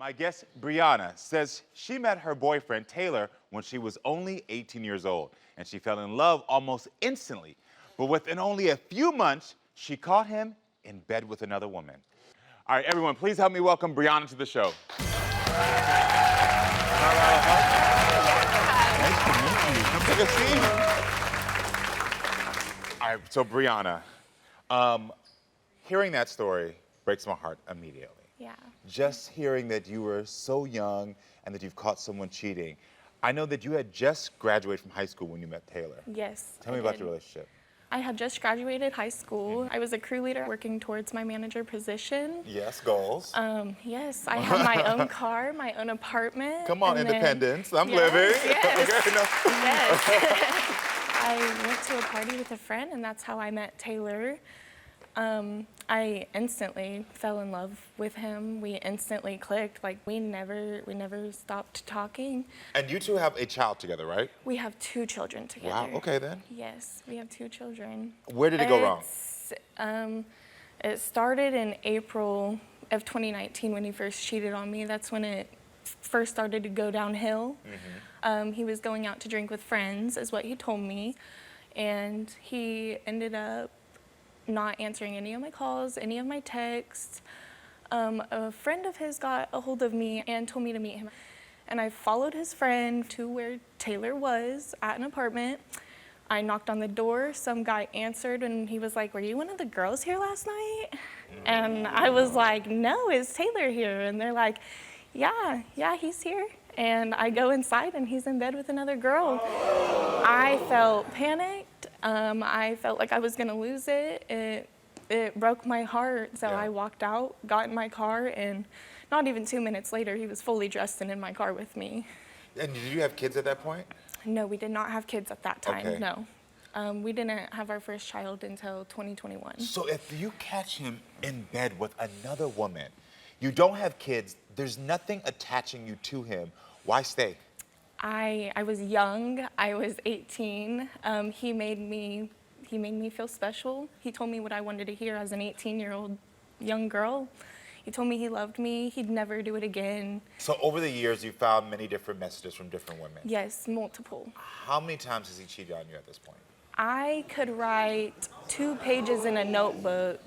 My guest, Brianna, says she met her boyfriend, Taylor, when she was only 18 years old, and she fell in love almost instantly. But within only a few months, she caught him in bed with another woman. All right, everyone, please help me welcome Brianna to the show. Nice to meet you. Come take a seat. All right, so Brianna, hearing that story breaks my heart immediately. Yeah. Just hearing that you were so young and that you've caught someone cheating. I know that you had just graduated from high school when you met Taylor. Yes. Tell me about your relationship. I had just graduated high school. I was a crew leader working towards my manager position. Yes, goals. Yes, I had my own car, my own apartment. Come on, independence. I'm yes, living. Yes. Okay, no. Yes. I went to a party with a friend, and that's how I met Taylor. I instantly fell in love with him. We instantly clicked. Like we never stopped talking. And you two have a child together, right? We have 2 children together. Wow. Okay then. Yes, we have 2 children. Where did it go wrong? It started in April of 2019 when he first cheated on me. That's when it first started to go downhill. Mm-hmm. He was going out to drink with friends, is what he told me, and he ended up not answering any of my calls, any of my texts. A friend of his got a hold of me and told me to meet him. And I followed his friend to where Taylor was at an apartment. I knocked on the door, some guy answered, and he was like, "Were you one of the girls here last night?" And I was like, "No, is Taylor here?" And they're like, yeah, he's here. And I go inside and he's in bed with another girl. I felt panicked. I felt like I was gonna lose it. It broke my heart. So I walked out, got in my car, and not even 2 minutes later, he was fully dressed and in my car with me. And did you have kids at that point? No, we did not have kids at that time, okay. No. We didn't have our first child until 2021. So if you catch him in bed with another woman, you don't have kids, there's nothing attaching you to him, why stay? I was young, I was 18. He made me feel special. He told me what I wanted to hear as an 18-year-old young girl. He told me he loved me, he'd never do it again. So over the years, you found many different messages from different women? Yes, multiple. How many times has he cheated on you at this point? I could write 2 pages in a notebook.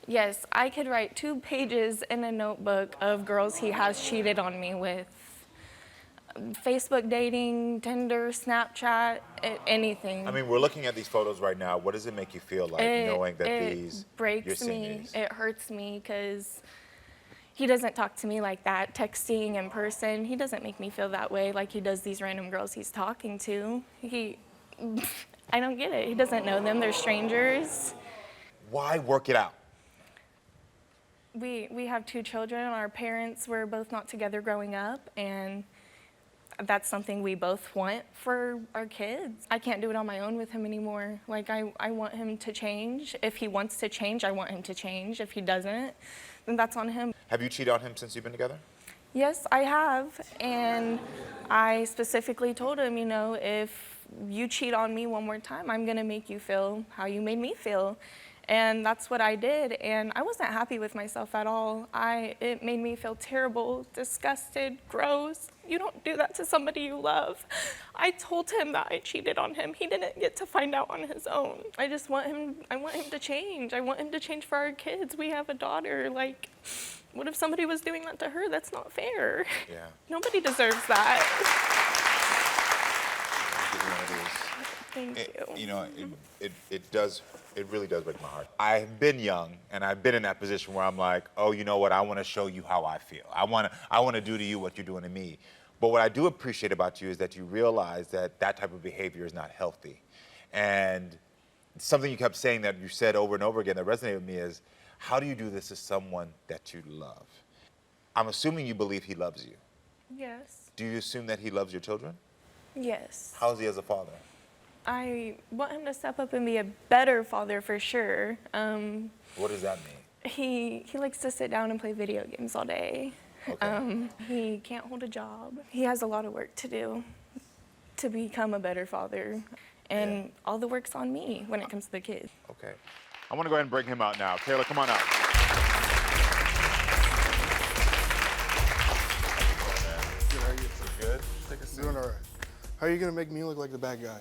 Yes, I could write 2 pages in a notebook of girls he has cheated on me with. Facebook dating, Tinder, Snapchat, anything. I mean, we're looking at these photos right now. What does it make you feel like knowing that it breaks me. It hurts me because he doesn't talk to me like that, texting in person. He doesn't make me feel that way like he does these random girls he's talking to. I don't get it. He doesn't know them. They're strangers. Why work it out? We have 2 children. Our parents were both not together growing up, and that's something we both want for our kids. I can't do it on my own with him anymore. Like, I want him to change. If he wants to change, I want him to change. If he doesn't, then that's on him. Have you cheated on him since you've been together? Yes, I have. And I specifically told him, you know, if you cheat on me one more time, I'm gonna make you feel how you made me feel. And that's what I did, and I wasn't happy with myself at all. It made me feel terrible, disgusted, gross. You don't do that to somebody you love. I told him that I cheated on him. He didn't get to find out on his own. I want him to change. I want him to change for our kids. We have a daughter. Like, what if somebody was doing that to her? That's not fair. Yeah. Nobody deserves that. Thank you. You know, it really does break my heart. I've been young, and I've been in that position where I'm like, oh, you know what? I want to show you how I feel. I want to do to you what you're doing to me. But what I do appreciate about you is that you realize that that type of behavior is not healthy. And something you kept saying that you said over and over again that resonated with me is, how do you do this to someone that you love? I'm assuming you believe he loves you. Yes. Do you assume that he loves your children? Yes. How is he as a father? I want him to step up and be a better father for sure. What does that mean? He likes to sit down and play video games all day. Okay. He can't hold a job. He has a lot of work to do to become a better father. And all the work's on me when it comes to the kids. Okay. I want to go ahead and bring him out now. Taylor, come on out. doing all right. How are you gonna make me look like the bad guy?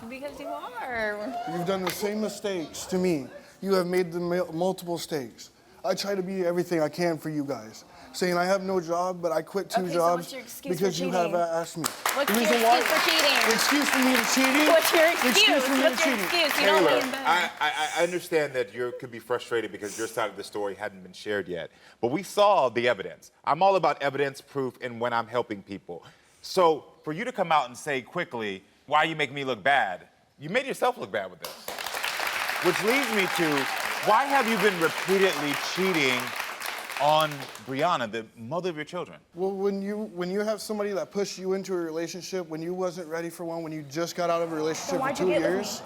Because you are. You've done the same mistakes to me. You have made the multiple mistakes. I try to be everything I can for you guys. Saying I have no job, but I quit two Okay, so jobs what's your excuse for because you have cheating? asked me. What's The your reason why- excuse for cheating? Excuse for me to cheating? What's your excuse? for me What's to your cheating? excuse? You don't Taylor, mean bad. I understand that you could be frustrated because your side of the story hadn't been shared yet. But we saw the evidence. I'm all about evidence, proof, and when I'm helping people. So for you to come out and say quickly, why you make me look bad, you made yourself look bad with this. Which leads me to, why have you been repeatedly cheating on Brianna, the mother of your children? Well, when you have somebody that pushed you into a relationship when you wasn't ready for one, when you just got out of a relationship for why'd you 2 get with years,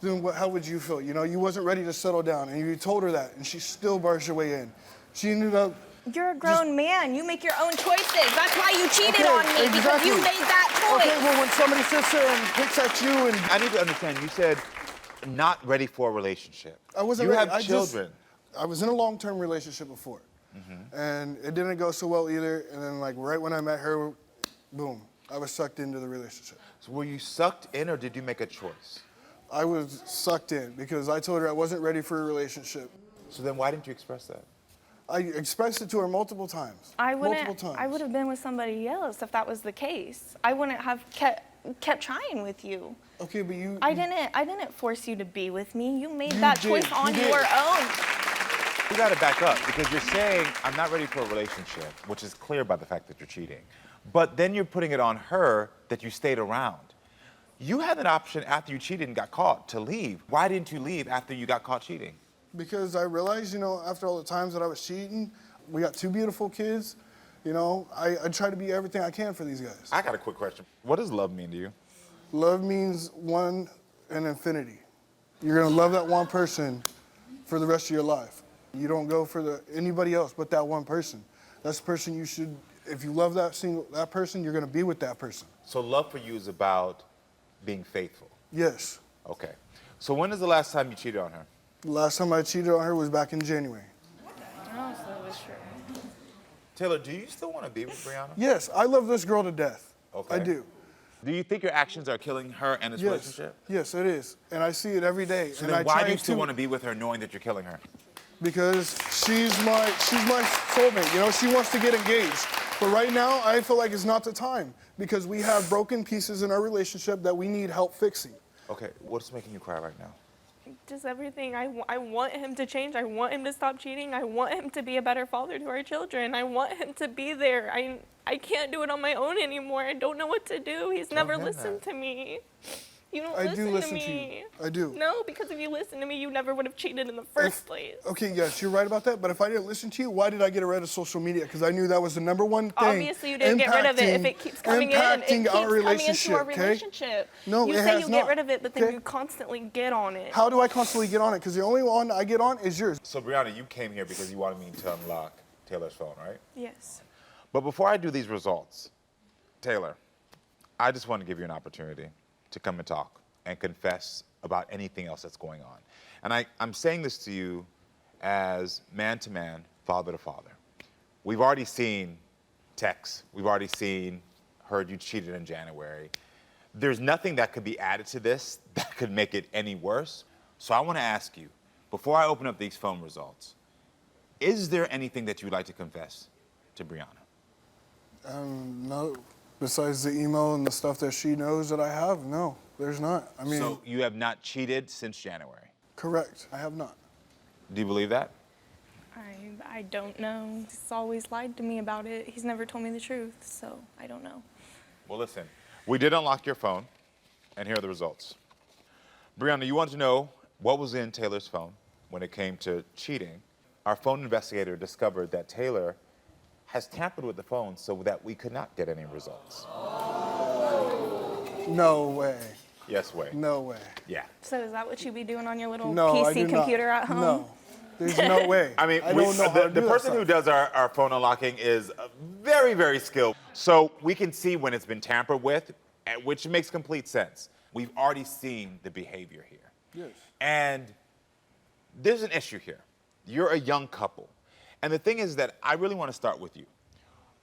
then how would you feel? You know, you wasn't ready to settle down, and you told her that, and she still barged her way in. She ended up. You're a grown man. You make your own choices. That's why you cheated Okay, on me, because you exactly. made that choice. Okay, well, when somebody sits there and picks at you and I need to understand, you said not ready for a relationship. I wasn't you ready. have children. I was in a long-term relationship before, and it didn't go so well either. And then, like right when I met her, boom, I was sucked into the relationship. So were you sucked in or did you make a choice? I was sucked in because I told her I wasn't ready for a relationship. So then why didn't you express that? I expressed it to her multiple times. I Multiple wouldn't. times. I would have been with somebody else if that was the case. I wouldn't have kept trying with you. Okay, but you. I didn't force you to be with me. You made You that did. choice on You did. your own. You gotta back up because you're saying, I'm not ready for a relationship, which is clear by the fact that you're cheating. But then you're putting it on her that you stayed around. You had an option after you cheated and got caught to leave. Why didn't you leave after you got caught cheating? Because I realized, you know, after all the times that I was cheating, we got 2 beautiful kids. You know, I try to be everything I can for these guys. I got a quick question. What does love mean to you? Love means one and infinity. You're gonna love that one person for the rest of your life. You don't go for anybody else but that one person. That's the person you should. If you love that person, you're gonna be with that person. So love for you is about being faithful. Yes. Okay. So when is the last time you cheated on her? The last time I cheated on her was back in January. Oh, so it was true. Taylor, do you still want to be with Brianna? Yes, I love this girl to death. Okay. I do. Do you think your actions are killing her and this Yes. relationship? Yes, it is, and I see it every day. So and then I why try do you still want to be with her knowing that you're killing her? Because she's my soulmate. You know, she wants to get engaged, but right now I feel like it's not the time because we have broken pieces in our relationship that we need help fixing. Okay, what's making you cry right now? Just everything. I want him to change. I want him to stop cheating. I want him to be a better father to our children. I want him to be there. I can't do it on my own anymore. I don't know what to do. He's never him listened that. to me. You don't I listen do listen to to me. you. I do. No, because if you listened to me, you never would have cheated in the first place. Okay, yes, you're right about that. But if I didn't listen to you, why did I get rid of social media? Because I knew that was the number one thing. Obviously, you didn't get rid of it. If it keeps coming in, it keeps our coming relationship, into our okay? relationship. No, you it say has you not, get rid of it, but then okay? you constantly get on it. How do I constantly get on it? Because the only one I get on is yours. So Brianna, you came here because you wanted me to unlock Taylor's phone, right? Yes. But before I do these results, Taylor, I just want to give you an opportunity to come and talk and confess about anything else that's going on. And I'm saying this to you as man to man, father to father. We've already seen texts. We've already heard you cheated in January. There's nothing that could be added to this that could make it any worse. So I want to ask you, before I open up these phone results, is there anything that you'd like to confess to Brianna? No. Besides the email and the stuff that she knows that I have, no, there's not. I mean, So you have not cheated since January? correct. I have not. Do you believe that? I don't know. He's always lied to me about it. He's never told me the truth, so I don't know. Well, listen, we did unlock your phone, and here are the results. Brianna, you want to know what was in Taylor's phone when it came to cheating. Our phone investigator discovered that Taylor has tampered with the phone so that we could not get any results. No way. Yes, way. No way. Yeah. So is that what you be doing on your little No, I PC do computer not. at home? No. There's no way. I mean, I don't know how to the do person that who stuff. does our phone unlocking is very, very skilled. So we can see when it's been tampered with, which makes complete sense. We've already seen the behavior here. Yes. And there's an issue here. You're a young couple. And the thing is that I really want to start with you.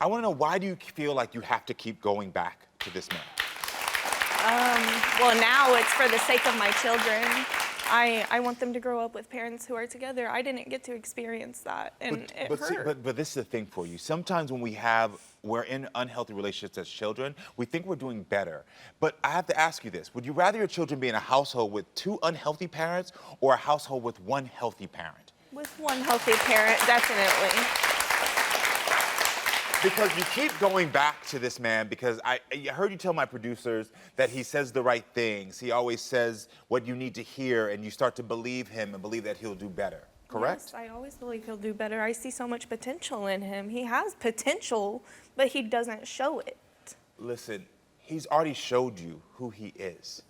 I want to know, why do you feel like you have to keep going back to this man? Well, now it's for the sake of my children. I want them to grow up with parents who are together. I didn't get to experience that, and it hurt. But this is the thing for you. Sometimes when we're in unhealthy relationships as children, we think we're doing better. But I have to ask you this. Would you rather your children be in a household with 2 unhealthy parents or a household with 1 healthy parent? With 1 healthy parent, definitely. Because you keep going back to this man, because I heard you tell my producers that he says the right things. He always says what you need to hear, and you start to believe him and believe that he'll do better, correct? Yes, I always believe he'll do better. I see so much potential in him. He has potential, but he doesn't show it. Listen, he's already showed you who he is.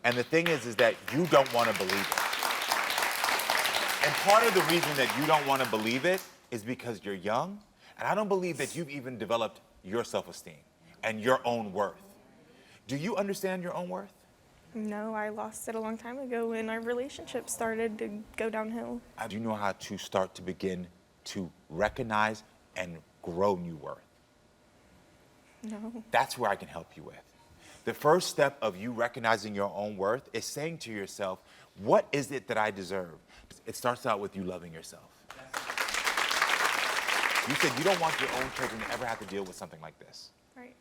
And the thing is that you don't want to believe it. And part of the reason that you don't want to believe it is because you're young. And I don't believe that you've even developed your self-esteem and your own worth. Do you understand your own worth? No, I lost it a long time ago when our relationship started to go downhill. Do you know how to start to begin to recognize and grow new worth? No. That's where I can help you with. The first step of you recognizing your own worth is saying to yourself, what is it that I deserve? It starts out with you loving yourself. You said you don't want your own children to ever have to deal with something like this. Right.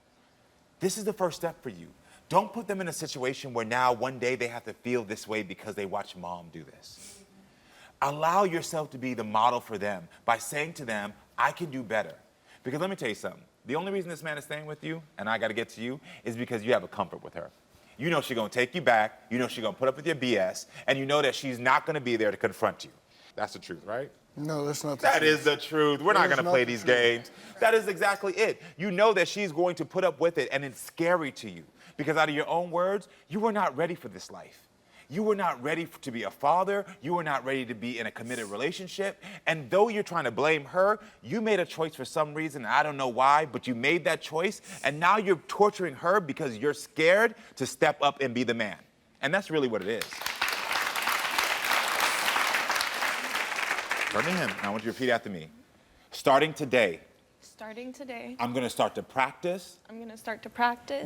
This is the first step for you. Don't put them in a situation where now one day they have to feel this way because they watch mom do this. Allow yourself to be the model for them by saying to them, I can do better. Because let me tell you something. The only reason this man is staying with you, and I got to get to you, is because you have a comfort with her. You know she's going to take you back. You know she's going to put up with your BS. And you know that she's not going to be there to confront you. That's the truth, right? No, that's not the That truth. is the truth. We're not going to play these games. That is exactly it. You know that she's going to put up with it, and it's scary to you. Because out of your own words, you were not ready for this life. You were not ready to be a father. You were not ready to be in a committed relationship. And though you're trying to blame her, you made a choice for some reason. I don't know why, but you made that choice. And now you're torturing her because you're scared to step up and be the man. And that's really what it is. Turn to him. Now I want you to repeat after me. Starting today, I'm going to start to practice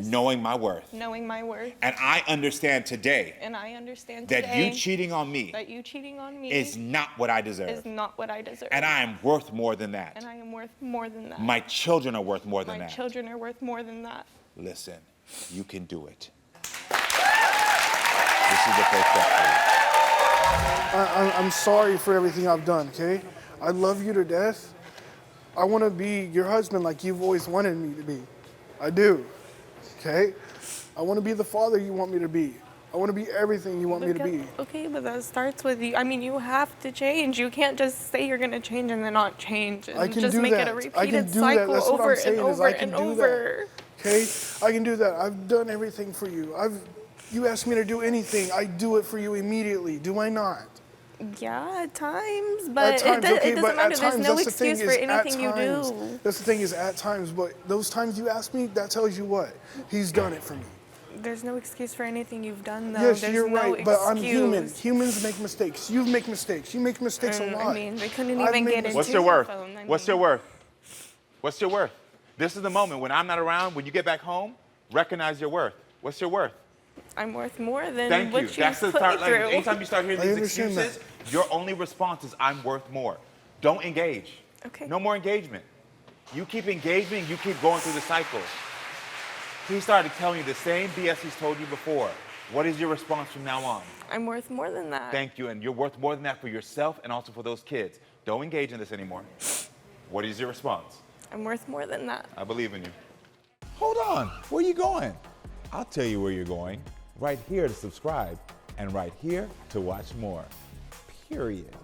knowing my worth. And I understand today that you cheating on me is not what I deserve. And I am worth more than that. My children are worth more than that. Listen, you can do it. This is the first step for you. I'm sorry for everything I've done, okay? I love you to death. I want to be your husband like you've always wanted me to be. I do, okay? I want to be the father you want me to be. I want to be everything you want me to be. Okay, but that starts with you. I mean, you have to change. You can't just say you're going to change and then not change. And I can just do make that. it a I can repeated do that. cycle That's what over I'm saying and is over I can and do over. that. Okay? I can do that. I've done everything for you. You ask me to do anything, I do it for you immediately. Do I not? Yeah, at times, but At times, okay, it doesn't but matter. at There's times, no that's the thing excuse for is, at anything you times, do. that's the thing is at times, but those times you ask me, that tells you what? He's done it for me. There's no excuse for anything you've done, though. Yes, There's you're no right, but I'm human. excuse. Humans make mistakes. You make mistakes. You make mistakes a lot. I mean, they couldn't I've even made get into What's your your worth? phone. What's your worth? What's your worth? This is the moment when I'm not around, when you get back home, recognize your worth. What's your worth? I'm worth more than Thank what you. you That's the put start. me through. Anytime you start hearing I these understand excuses, your only response is I'm worth more. Don't engage. Okay. No more engagement. You keep engaging, you keep going through the cycle. He started telling you the same BS he's told you before. What is your response from now on? I'm worth more than that. Thank you, and you're worth more than that for yourself and also for those kids. Don't engage in this anymore. What is your response? I'm worth more than that. I believe in you. Hold on, where are you going? I'll tell you where you're going. Right here to subscribe and right here to watch more. Period.